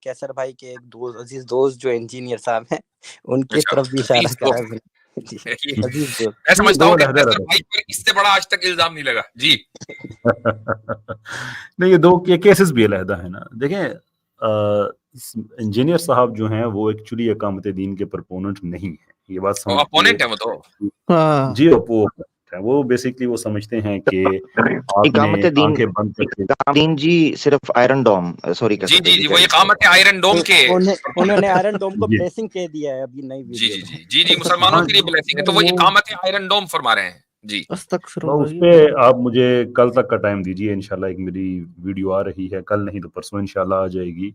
کیسر بھائی کے ایک دوست عزیز دوست جو انجینئر صاحب ہیں ان کی اچھا طرف بھی اشارہ عزیز کرا دوست، ہے. جی یہ عزیز دوست. میں سمجھتا دو ہوں کہ علیحدہ کیسر علیحدہ بھائی پر اس سے بڑا آج تک الزام نہیں لگا. جی نہیں یہ دو کیسز بھی علیحدہ ہیں نا. دیکھیں انجینئر صاحب جو ہیں وہ ایکچولی اقامت دین کے پرپوننٹ نہیں ہیں، یہ بات سمجھ اپوننٹ ہے وہ تو. جی وہ بیسکلی وہ سمجھتے ہیں کہ آپ نے اقامت دین آنکھیں بند کر کے دین جی صرف آئرن ڈوم سوری جی جی جی وہ اقامت آئرن ڈوم کے انہوں نے آئرن ڈوم کو جی بلیسنگ کہہ دیا ہے ابھی نئی جی ویڈیو جی میں. جی جی جی مسلمانوں کے لیے بلیسنگ ہے، تو وہ اقامت آئرن ڈوم فرما رہے ہیں. جی اس پہ آپ مجھے کل تک کا ٹائم دیجیے، انشاءاللہ ایک میری ویڈیو آ رہی ہے، کل نہیں تو پرسوں انشاءاللہ آ جائے گی،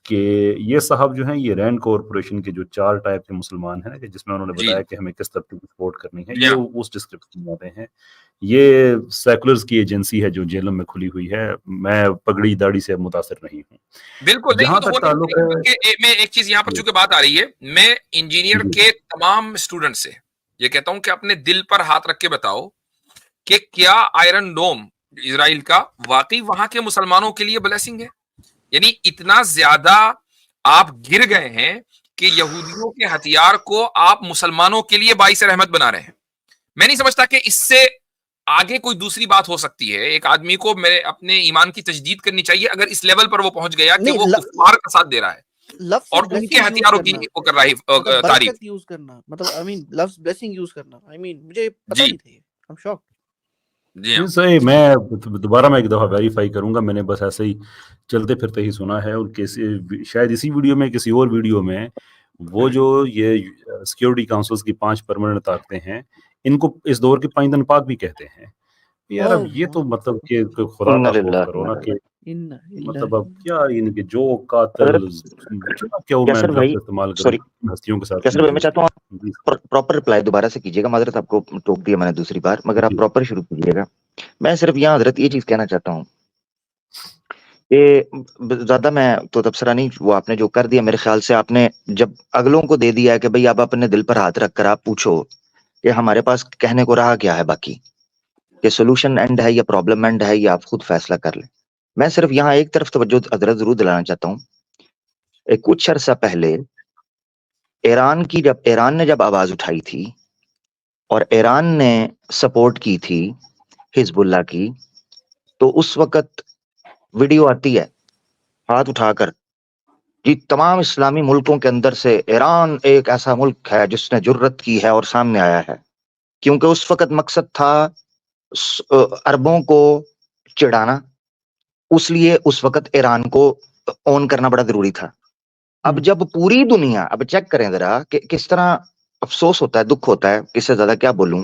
کہ یہ صاحب جو ہیں یہ رینڈ کارپوریشن کے جو 4 ٹائپ کے مسلمان ہیں کہ جس میں انہوں نے جی بتایا کہ ہمیں کس طرح کی سپورٹ کرنی ہے، جی یہ ہاں اس ڈسکرپشن میں آتے ہیں. یہ سیکولرز کی ایجنسی ہے جو جیلم میں کھلی ہوئی ہے، میں پگڑی داڑھی سے متاثر نہیں ہوں. بالکل نہیں، وہ جہاں تو تک ہونے تعلق ہے بلکہ میں ایک چیز یہاں پر چونکہ بات آ رہی ہے، میں انجینئر جی کے تمام اسٹوڈنٹ سے یہ کہتا ہوں کہ اپنے دل پر ہاتھ رکھ کے بتاؤ کہ کیا آئرن ڈوم اسرائیل کا واقعی وہاں کے مسلمانوں کے لیے بلیسنگ ہے؟ یعنی اتنا زیادہ آپ گر گئے ہیں کہ یہودیوں کے ہتھیار کو آپ مسلمانوں کے لیے باعث رحمت بنا رہے ہیں. میں نہیں سمجھتا کہ اس سے آگے کوئی دوسری بات ہو سکتی ہے. ایک آدمی کو میرے اپنے ایمان کی تجدید کرنی چاہیے اگر اس لیول پر وہ پہنچ گیا کہ وہ کفار کا ساتھ دے رہا ہے اور ان کے ہتھیاروں کی وہ کر رہا ہے تعریف. برکت یوز کرنا، مطلب آئی مین لفظ بلیسنگ یوز کرنا، آئی مین مجھے پتہ جی نہیں تھا یہ. I'm shocked. جی ہاں صحیح. میں دوبارہ میں ایک دفعہ ویریفائی کروں گا، میں نے بس ایسے ہی چلتے پھرتے ہی سنا ہے، اور شاید اسی ویڈیو میں کسی اور ویڈیو میں وہ جو یہ سیکیورٹی کاؤنسلز کی 5 پرماننٹ طاقتیں ہیں ان کو اس دور کے پائندن پاک بھی کہتے ہیں. یار اب یہ تو مطلب کہ خدا کا خوف کرو نا، کہ مطلب اب کیا یعنی کہ جو قاتل کیا وہ میں کیسر بھائی لفظ استعمال سوری کروں ہستیوں کے ساتھ. کیسر بھائی میں چاہتا ہوں جی پراپر رپلائی دوبارہ سے کیجیے گا، معذرت آپ کو ٹوک دیا میں نے دوسری بار، مگر آپ جی پراپر شروع کیجیے گا. میں صرف یہاں حضرت یہ چیز کہنا چاہتا ہوں کہ زیادہ میں تو تبصرہ نہیں، وہ آپ نے جو کر دیا میرے خیال سے آپ نے جب اگلوں کو دے دیا ہے کہ بھئی آپ اپنے دل پر ہاتھ رکھ کر آپ پوچھو کہ ہمارے پاس کہنے کو رہا کیا ہے باقی، کہ سولوشن اینڈ ہے یا پرابلم اینڈ ہے، یا آپ خود فیصلہ کر لیں. میں صرف یہاں ایک طرف توجہ حضرت ضرور دلانا چاہتا ہوں. کچھ عرصہ پہلے ایران نے جب آواز اٹھائی تھی اور ایران نے سپورٹ کی تھی حزب اللہ کی، تو اس وقت ویڈیو آتی ہے ہاتھ اٹھا کر جی تمام اسلامی ملکوں کے اندر سے ایران ایک ایسا ملک ہے جس نے جرت کی ہے اور سامنے آیا ہے، کیونکہ اس وقت مقصد تھا عربوں کو چڑھانا، اس لیے اس وقت ایران کو اون کرنا بڑا ضروری تھا. اب جب پوری دنیا، اب چیک کریں ذرا کہ کس طرح افسوس ہوتا ہے، دکھ ہوتا ہے، کس سے زیادہ کیا بولوں،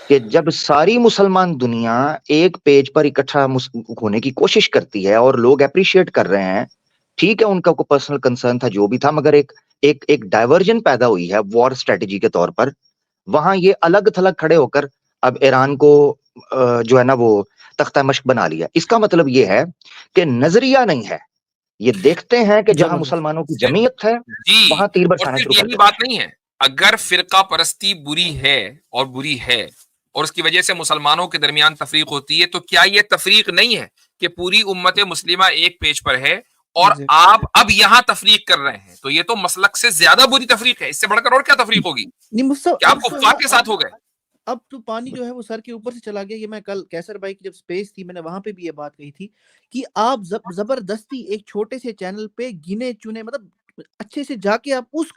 کہ جب ساری مسلمان دنیا ایک پیج پر اکٹھا ہونے کی کوشش کرتی ہے اور لوگ اپریشیٹ کر رہے ہیں، ٹھیک ہے ان کا کوئی پرسنل کنسرن تھا جو بھی تھا، مگر ایک ڈائیورژن پیدا ہوئی ہے وار اسٹریٹجی کے طور پر. وہاں یہ الگ تھلگ کھڑے ہو کر اب ایران کو جو ہے نا وہ تختہ مشق بنا لیا. اس کا مطلب یہ ہے کہ نظریہ نہیں ہے، یہ دیکھتے ہیں کہ جہاں مسلمانوں کی جمعیت ہے جی وہاں تیر اور برسانے صرف شروع کر یہی دیں. بات نہیں ہے، اگر فرقہ پرستی بری ہے اور بری ہے اور اس کی وجہ سے مسلمانوں کے درمیان تفریق ہوتی ہے، تو کیا یہ تفریق نہیں ہے کہ پوری امت مسلمہ ایک پیج پر ہے اور آپ اب یہاں تفریق کر رہے ہیں؟ تو یہ تو مسلک سے زیادہ بری تفریق ہے. اس سے بڑھ کر اور کیا تفریق ہوگی کہ آپ کفار کے ساتھ ہو گئے. اب تو پانی جو ہے وہ سر کے اوپر سے چلا گیا. یہ میں کل کیسر بھائی کی جب سپیس تھی میں نے وہاں پہ بھی یہ بات کہی تھی کہ آپ زبردستی ایک چھوٹے سے چینل پہ گنے چنے مطلب اچھے سے جا کے آپ اس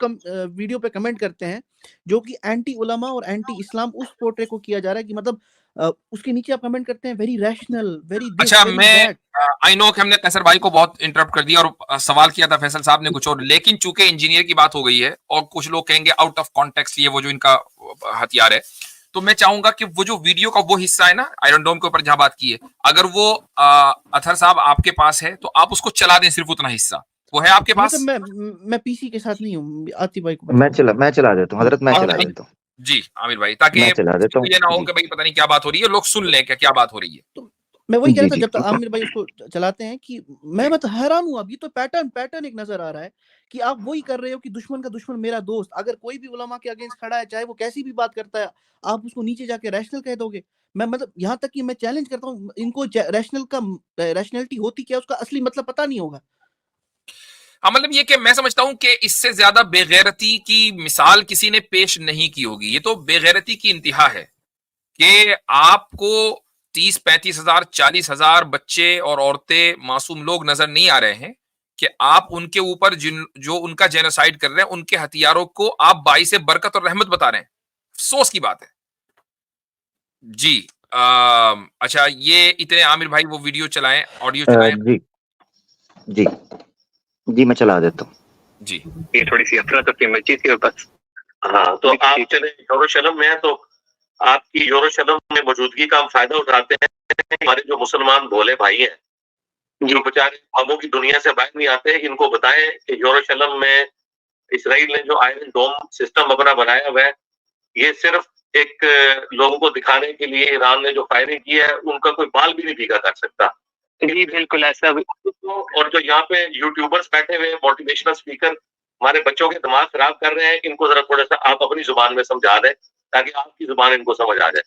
ویڈیو پہ کمنٹ کرتے ہیں جو کہ اینٹی علماء اور اینٹی اسلام اس پورٹرے کو کیا جا رہا ہے، کہ مطلب اس کے نیچے آپ کمنٹ کرتے ہیں ویری ریشنل، ویری دس، اچھا ویری میں دیٹ. آئی نو کہ ہم نے قیصر بھائی کو بہت انٹرپٹ کر دیا اور سوال کیا تھا فیصل صاحب نے کچھ اور، لیکن چونکہ انجینئر کی بات ہو گئی ہے اور کچھ لوگ کہیں گے آؤٹ آف کانٹیکسٹ یہ وہ جو ان کا ہتھیار ہے، تو میں چاہوں گا کہ وہ جو ویڈیو کا وہ حصہ ہے نا آئرن ڈوم کے اوپر جہاں بات کی ہے، اگر وہ اطہر صاحب آپ کے پاس ہے تو آپ اس کو چلا دیں، صرف اتنا حصہ وہ ہے آپ کے پاس. میں پی سی کے ساتھ نہیں ہوں، آتی بھائی کو میں چلا دیتا ہوں حضرت، میں چلا دیتا ہوں. جی عامر بھائی، تاکہ میں چلا دیتا یہ نہ ہو ہوں. کہ بھائی پتہ نہیں کیا بات ہو رہی ہے، لوگ سن لیں کہ کیا بات ہو رہی ہے. تو میں وہی کہہ رہا تھا جی جب تک عامر بھائی اس کو چلاتے ہیں کہ میں بس حیران ہوں. اب یہ تو پیٹرن ایک نظر آ رہا ہے کہ آپ وہی کر رہے ہو کہ دشمن کا دشمن میرا دوست. اگر کوئی بھی علماء کے اگینسٹ کھڑا ہے، چاہے وہ کیسی بھی بات کرتا ہے، آپ اس کو نیچے جا کے ریشنل کہہ دو گے. میں مطلب یہاں تک کہ میں چیلنج کرتا ہوں ان کو ریشنلٹی ہوتی کیا اس کا اصلی مطلب پتہ نہیں ہوگا. مطلب یہ کہ میں سمجھتا ہوں کہ اس سے زیادہ بے غیرتی کی مثال کسی نے پیش نہیں کی ہوگی. یہ تو بے غیرتی کی انتہا ہے کہ آپ کو 30-35 ہزار 40,000 بچے اور عورتیں معصوم لوگ نظر نہیں آ رہے ہیں کہ آپ ان کے اوپر جو ان کا جینوسائیڈ کر رہے ہیں ان کے ہتھیاروں کو آپ باعث برکت اور رحمت بتا رہے ہیں. افسوس کی بات ہے. جی اچھا یہ اتنے عامر بھائی وہ ویڈیو چلائیں, آڈیو چلائیں. جی جی جی میں چلا دیتا ہوں. جی یہ تھوڑی سی افراتفری مچی تھی اور بس. ہاں تو آپ چلے یروشلم میں ہیں تو آپ کی یروشلم میں موجودگی کا ہم فائدہ اٹھاتے ہیں. ہمارے جو مسلمان بھولے بھائی ہیں جو بیچارے خوابوں کی دنیا سے باہر نہیں آتے, ان کو بتائیں کہ یروشلم میں اسرائیل نے جو آئرن ڈوم سسٹم اپنا بنایا ہوا ہے یہ صرف ایک لوگوں کو دکھانے کے لیے ایران نے جو فائرنگ کی ہے ان کا کوئی بال بھی نہیں بھیگا کر سکتا. جی بالکل ایسا. اور جو یہاں پہ یوٹیوبرز بیٹھے ہوئے موٹیویشنل اسپیکر ہمارے بچوں کے دماغ خراب کر رہے ہیں, ان کو ذرا تھوڑا سا آپ اپنی زبان میں سمجھا دیں تاکہ آپ کی زبان ان کو سمجھ آ جائے.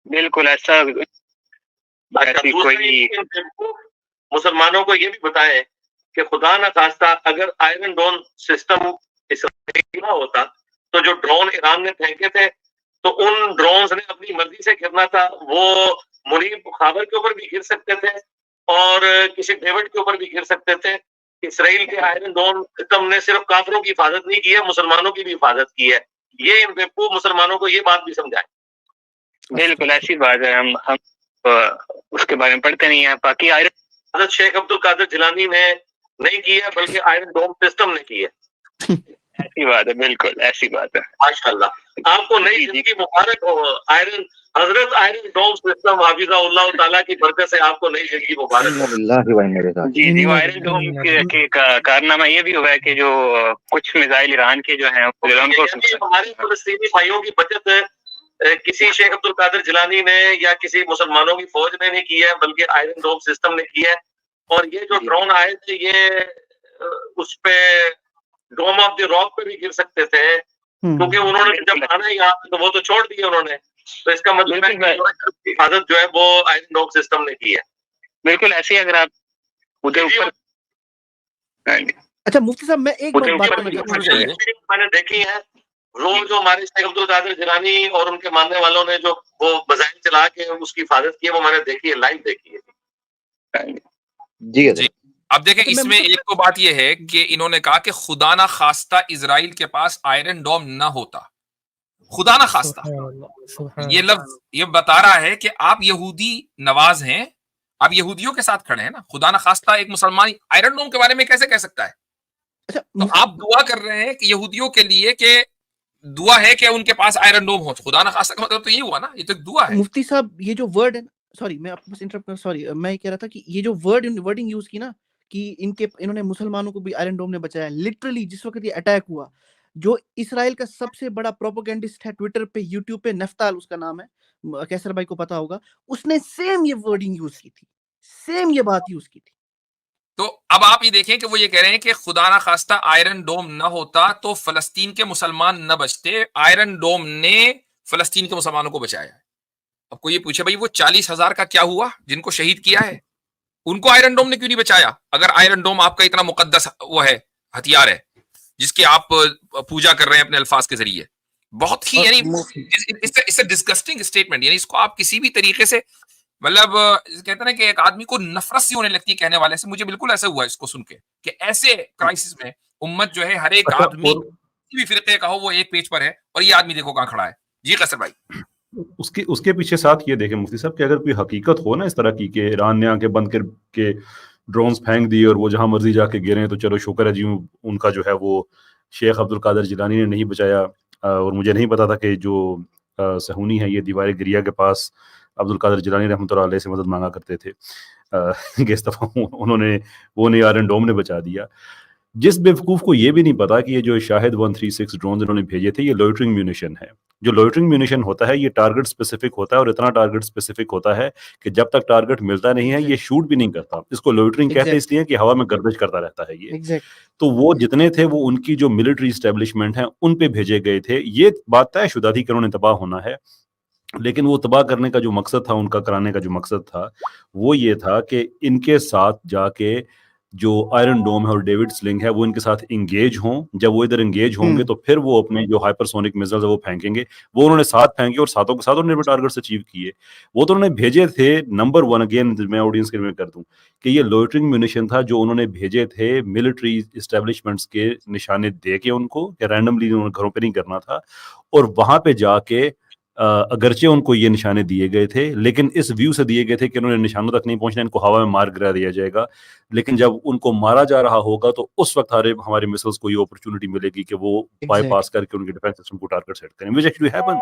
بالکل ایسا. مسلمانوں کو یہ بھی بتائیں کہ خدا نہ خواستہ اگر آئرن ڈوم سسٹم اسرائیل نہ ہوتا تو جو ڈرون ایران نے پھینکے تھے تو ان ڈرونز نے اپنی مرضی سے گرنا تھا. وہ منیب خابر کے اوپر بھی گر سکتے تھے اور کسی ڈیوڈ کے اوپر بھی گر سکتے تھے. اسرائیل کے آئرن ڈوم سسٹم نے صرف کافروں کی حفاظت نہیں کی ہے, مسلمانوں کی بھی حفاظت کی ہے. یہ ان بیوقوف مسلمانوں کو یہ بات بھی سمجھائیں. بالکل ایسی بات ہے. ہم اس کے بارے میں پڑھتے نہیں ہیں. باقی آئرن حضرت شیخ عبد القادر جیلانی نے نہیں کی ہے بلکہ آئرن ڈوم سسٹم نے کی ہے. ایسی بات ہے. بالکل ایسی بات ہے. ماشاءاللہ آپ کو نئی زندگی مبارک ہو. حضرت آئرن ڈوم سسٹم حافظہ اللہ تعالیٰ کی برکت سے آپ کو نئی زندگی مبارک ہو. جی جی آئرن ڈوم کے کارنامہ یہ بھی ہوا ہے کہ جو کچھ میزائل ایران کے جو ہیں ہمارے فلسطینی بھائیوں کی بچت کسی شیخ عبد القادر جیلانی نے یا کسی مسلمانوں کی فوج نے نہیں کی ہے بلکہ آئرن ڈوم سسٹم نے کی ہے. اور یہ جو ڈرون آئے تھے یہ اس پہ ڈوم آف دی راک پہ بھی گر سکتے تھے کیونکہ انہوں نے جب آنا ہی یہاں تو وہ تو چھوڑ دیے انہوں نے. تو اس کا مطلب ہے حفاظت جو ہے وہ آئرن ڈوم سسٹم نے کی ہے. بالکل ایسے اگر آپ ادھر اوپر. اچھا مفتی صاحب میں ایک بات کرنا چاہتا ہوں. میں نے دیکھی ہے وہ جو ہمارے شیخ عبد القادر جیلانی اور ان کے ماننے والوں نے جو وہ بزائل چلا کے اس کی حفاظت کی ہے وہ میں نے دیکھی ہے, لائیو دیکھی ہے. جی اب دیکھیں اس میں ایک تو بات یہ ہے کہ انہوں نے کہا کہ خدا نہ خواستہ اسرائیل کے پاس آئرن ڈوم نہ ہوتا. خدا نہ خواستہ یہ لفظ یہ بتا رہا ہے کہ آپ یہودی نواز ہیں, آپ یہودیوں کے ساتھ کھڑے ہیں نا. خدا نہ خواستہ ایک مسلمان آئرن ڈوم کے بارے میں کیسے کہہ سکتا ہے؟ تو آپ دعا کر رہے ہیں کہ یہودیوں کے لیے کہ دعا ہے کہ ان کے پاس آئرن ڈوم ہو. خدا نہ خواستہ کا مطلب تو یہ ہوا نا, یہ تو ایک دعا ہے. مفتی صاحب یہ جو ورڈ ہے نا, سوری میں آپ کو بس انٹرپٹ کر, سوری میں کہہ رہا تھا کہ یہ جو ورڈنگ یوز کی نا کہ انہوں نے مسلمانوں کو بھی آئرن ڈوم نے بچایا. لٹرلی جس وقت یہ اٹیک ہوا, جو اسرائیل کا سب سے بڑا پروپیگنڈسٹ ہے ٹویٹر پہ یوٹیوب پہ, نفتال اس کا نام ہے, کیسر بھائی کو پتا ہوگا, اس نے سیم یہ ورڈنگ یوز کی تھی, سیم یہ بات یوز کی تھی. تو اب آپ یہ دیکھیں کہ وہ یہ کہہ رہے ہیں کہ خدا نہ خواستہ آئرن ڈوم نہ ہوتا تو فلسطین کے مسلمان نہ بچتے. آئرن ڈوم نے فلسطین کے مسلمانوں کو بچایا ہے. اب کوئی یہ پوچھے بھائی وہ 40,000 کا کیا ہوا جن کو شہید کیا ہے, ان کو آئرن ڈوم نے کیوں نہیں بچایا؟ اگر آئرن ڈوم آپ کا اتنا مقدس وہ ہے, ہتھیار ہے جس کی آپ پوجا کر رہے ہیں اپنے الفاظ کے ذریعے, بہت ہی یعنی ڈسگسٹنگ اسٹیٹمنٹ. یعنی اس کو آپ کسی بھی طریقے سے مطلب کہتے ہیں نا کہ ایک آدمی کو نفرت سی ہونے لگتی ہے کہنے والے سے. مجھے بالکل ایسا ہوا اس کو سن کے کہ ایسے کرائسس میں امت جو ہے ہر ایک آدمی کسی بھی فرقے کا ہو وہ ایک پیج پر ہے اور یہ آدمی دیکھو کہاں کھڑا ہے. جی قصر بھائی. اس کے پیچھے ساتھ یہ دیکھیں مفتی صاحب کہ اگر کوئی حقیقت ہو نا اس طرح کی کہ ایران نے آنکھیں بند کر کے ڈرونز پھینک دیے اور وہ جہاں مرضی جا کے گرے تو چلو شکر ہے جی ان کا جو ہے وہ شیخ عبد القادر جیلانی نے نہیں بچایا. اور مجھے نہیں پتا تھا کہ جو صہیونی ہے یہ دیوار گریا کے پاس عبد القادر جیلانی رحمۃ اللہ علیہ سے مدد مانگا کرتے تھے کہ اس دفعہ انہوں نے وہ نہیں آئرن ڈوم نے بچا دیا. جس بیوقوف کو یہ بھی نہیں پتا کہ یہ جو شاہد 136 ڈرونز انہوں نے بھیجے تھے یہ لوئٹرنگ میونیشن ہے. جو لوئٹرنگ میونیشن ہوتا ہے یہ ٹارگٹ اسپیسیفک ہوتا ہے اور اتنا ٹارگٹ اسپیسیفک ہوتا ہے کہ جب تک ٹارگٹ ملتا نہیں ہے یہ شوٹ بھی نہیں کرتا. اس کو لوئٹرنگ کہتے ہیں اس لیے کہ ہوا میں گردش کرتا رہتا ہے یہ. تو وہ جتنے تھے وہ ان کی جو ملٹری اسٹیبلشمنٹ ہیں ان پہ بھیجے گئے تھے. یہ بات طے شدہ تھی کہ انہوں نے تباہ ہونا ہے, لیکن وہ تباہ کرنے کا جو مقصد تھا, ان کا کرانے کا جو مقصد تھا وہ یہ تھا کہ ان کے ساتھ جا کے جو آئرن ڈوم ہے اور ڈیوڈ سلنگ ہے وہ ان کے ساتھ انگیج ہوں. جب وہ ادھر انگیج ہوں گے تو پھر وہ اپنے جو ہائپرسونک میزائلز وہ پھینکیں گے. وہ انہوں نے 7 پھینکے اور 7 کے ساتھ انہوں نے ٹارگٹس اچیو کیے. وہ تو انہوں نے بھیجے تھے نمبر 1 اگین میں آڈینس کے میں کر دوں کہ یہ لوئٹرنگ میونیشن تھا جو انہوں نے بھیجے تھے ملٹری اسٹیبلشمنٹس کے نشانے دے کے ان کو, کہ رینڈملی انہوں نے گھروں پہ نہیں کرنا تھا. اور وہاں پہ جا کے اگرچہ ان کو یہ نشانے دیے گئے تھے لیکن اس ویو سے دیے گئے تھے کہ انہوں نے نشانوں تک نہیں پہنچنا, ان کو ہوا میں مار گرا دیا جائے گا. لیکن جب ان کو مارا جا رہا ہوگا تو اس وقت ہمارے مسلس کو یہ اپرچونٹی ملے گی کہ وہ بائی پاس کر کے ان کے ڈیفینس سسٹم کو ٹارگٹ سیٹ کریں, which actually happened.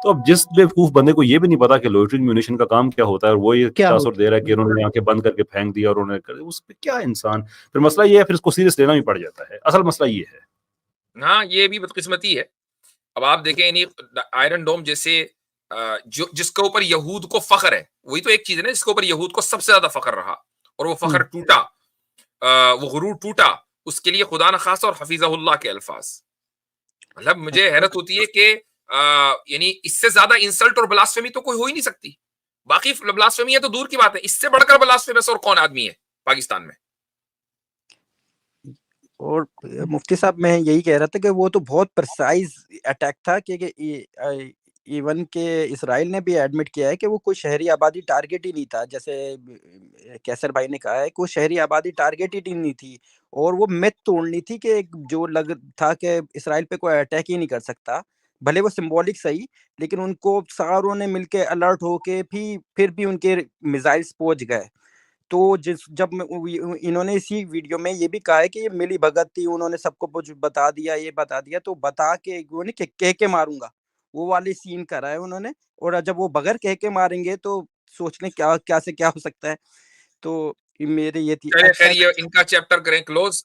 تو اب جس بیوقوف بندے کو یہ بھی نہیں پتا کہ لوئٹرنگ میونیشن کا کام کیا ہوتا ہے, اور وہ یہ تاثر دے رہا ہے کہ انہوں نے آنکھیں بند کر کے پھینک دیا اور انہوں نے اس پہ کیا انسان, پھر مسئلہ یہ ہے پھر اس کو سیریس لینا بھی پڑ جاتا ہے. اصل مسئلہ یہ ہے. ہاں یہ بھی بدقسمتی ہے. اب آپ دیکھیں یعنی آئرن ڈوم جیسے جس کے اوپر یہود کو فخر ہے, وہی تو ایک چیز ہے نا جس کے اوپر یہود کو سب سے زیادہ فخر رہا, اور وہ فخر ٹوٹا, وہ غرور ٹوٹا, اس کے لیے خدا نخواستہ اور حفیظہ اللہ کے الفاظ. مطلب مجھے حیرت ہوتی ہے کہ یعنی اس سے زیادہ انسلٹ اور بلاسفیمی تو کوئی ہو ہی نہیں سکتی. باقی بلاسفیمی ہے تو دور کی بات ہے, اس سے بڑھ کر بلاسفیمس اور کون آدمی ہے پاکستان میں. اور مفتی صاحب میں یہی کہہ رہا تھا کہ وہ تو بہت پرسائز اٹیک تھا کہ ایون کہ اسرائیل نے بھی ایڈمٹ کیا ہے کہ وہ کوئی شہری آبادی ٹارگٹ ہی نہیں تھا, جیسے کیسر بھائی نے کہا ہے کوئی شہری آبادی ٹارگٹ ہی نہیں تھی, اور وہ میتھ توڑنی تھی کہ جو لگ تھا کہ اسرائیل پہ کوئی اٹیک ہی نہیں کر سکتا, بھلے وہ سمبولک صحیح, لیکن ان کو ساروں نے مل کے الرٹ ہو کے پھر بھی ان کے میزائلز پہنچ گئے. تو جب انہوں نے اسی ویڈیو میں یہ بھی کہا ہے کہ یہ ملی بھگت تھی, انہوں نے سب کو کچھ بتا دیا, یہ بتا دیا, تو بتا کے وہ نہیں کہہ کے ماروں گا, وہ والے سین کرا ہے انہوں نے. اور جب وہ بغیر کہہ کے ماریں گے تو سوچ لیں کیا سے کیا ہو سکتا ہے. تو میرے یہ تھی خیر یہ ان کا چیپٹر کریں کلوز.